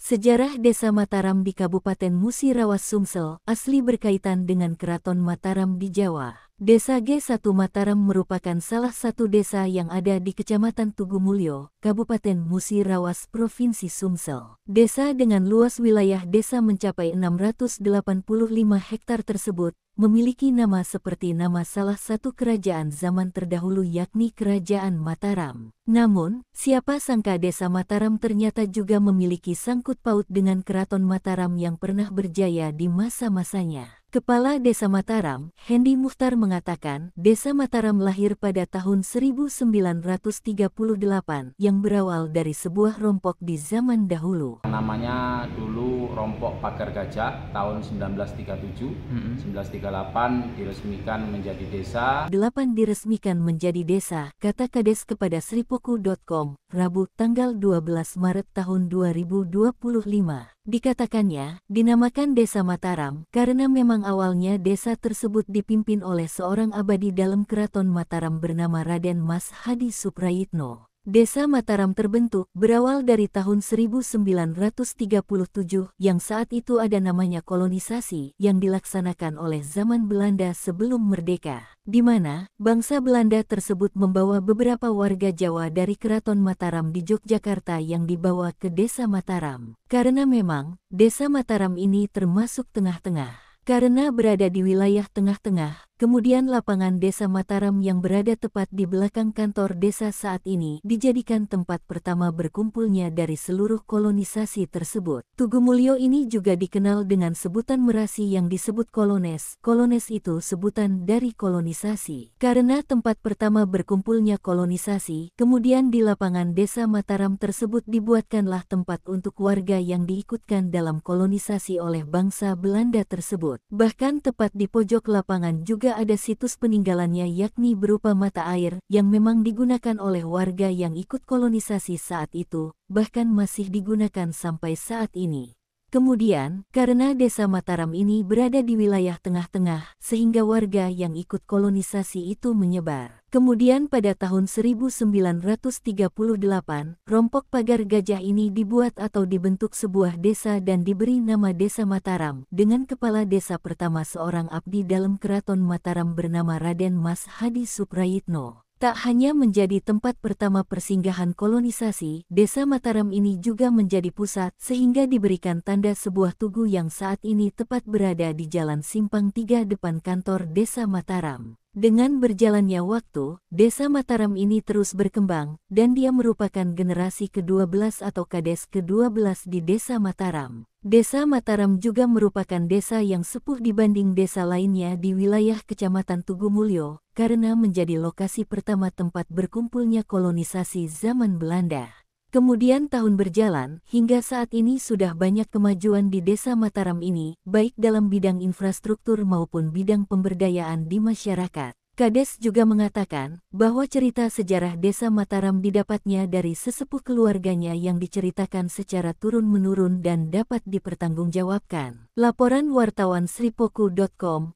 Sejarah Desa Mataram di Kabupaten Musirawas Sumsel asli berkaitan dengan Keraton Mataram di Jawa. Desa G1 Mataram merupakan salah satu desa yang ada di Kecamatan Tugumulyo, Kabupaten Musirawas, Provinsi Sumsel. Desa dengan luas wilayah desa mencapai 685 hektar tersebut memiliki nama seperti nama salah satu kerajaan zaman terdahulu yakni Kerajaan Mataram. Namun, siapa sangka Desa Mataram ternyata juga memiliki sangkut paut dengan Keraton Mataram yang pernah berjaya di masa-masanya. Kepala Desa Mataram, Hendi Mukhtar mengatakan, Desa Mataram lahir pada tahun 1938 yang berawal dari sebuah rompok di zaman dahulu. Namanya dulu Rompok Pagar Gajah tahun 1937, 1938 diresmikan menjadi desa. 8 diresmikan menjadi desa, kata Kades kepada sripoku.com, Rabu tanggal 12 Maret tahun 2025. Dikatakannya, dinamakan Desa Mataram karena memang awalnya desa tersebut dipimpin oleh seorang abadi dalam Keraton Mataram bernama Raden Mas Hadi Suprayitno. Desa Mataram terbentuk berawal dari tahun 1937 yang saat itu ada namanya kolonisasi yang dilaksanakan oleh zaman Belanda sebelum merdeka, di mana bangsa Belanda tersebut membawa beberapa warga Jawa dari Keraton Mataram di Yogyakarta yang dibawa ke Desa Mataram. Karena memang Desa Mataram ini termasuk tengah-tengah. Karena berada di wilayah tengah-tengah, kemudian lapangan Desa Mataram yang berada tepat di belakang kantor desa saat ini dijadikan tempat pertama berkumpulnya dari seluruh kolonisasi tersebut. Tugumulyo ini juga dikenal dengan sebutan Merasi yang disebut Kolones. Kolones itu sebutan dari kolonisasi. Karena tempat pertama berkumpulnya kolonisasi, kemudian di lapangan Desa Mataram tersebut dibuatkanlah tempat untuk warga yang diikutkan dalam kolonisasi oleh bangsa Belanda tersebut. Bahkan tepat di pojok lapangan juga ada situs peninggalannya yakni berupa mata air yang memang digunakan oleh warga yang ikut kolonisasi saat itu, bahkan masih digunakan sampai saat ini. Kemudian, karena Desa Mataram ini berada di wilayah tengah-tengah, sehingga warga yang ikut kolonisasi itu menyebar. Kemudian pada tahun 1938, Rompok Pagar Gajah ini dibuat atau dibentuk sebuah desa dan diberi nama Desa Mataram, dengan kepala desa pertama seorang abdi dalam Keraton Mataram bernama Raden Mas Hadi Suprayitno. Tak hanya menjadi tempat pertama persinggahan kolonisasi, Desa Mataram ini juga menjadi pusat sehingga diberikan tanda sebuah tugu yang saat ini tepat berada di Jalan Simpang 3 depan kantor Desa Mataram. Dengan berjalannya waktu, Desa Mataram ini terus berkembang, dan dia merupakan generasi ke-12 atau Kades ke-12 di Desa Mataram. Desa Mataram juga merupakan desa yang sepuh dibanding desa lainnya di wilayah Kecamatan Tugumulyo, karena menjadi lokasi pertama tempat berkumpulnya kolonisasi zaman Belanda. Kemudian tahun berjalan, hingga saat ini sudah banyak kemajuan di Desa Mataram ini, baik dalam bidang infrastruktur maupun bidang pemberdayaan di masyarakat. Kades juga mengatakan bahwa cerita sejarah Desa Mataram didapatnya dari sesepuh keluarganya yang diceritakan secara turun-menurun dan dapat dipertanggungjawabkan. Laporan wartawan sripoku.com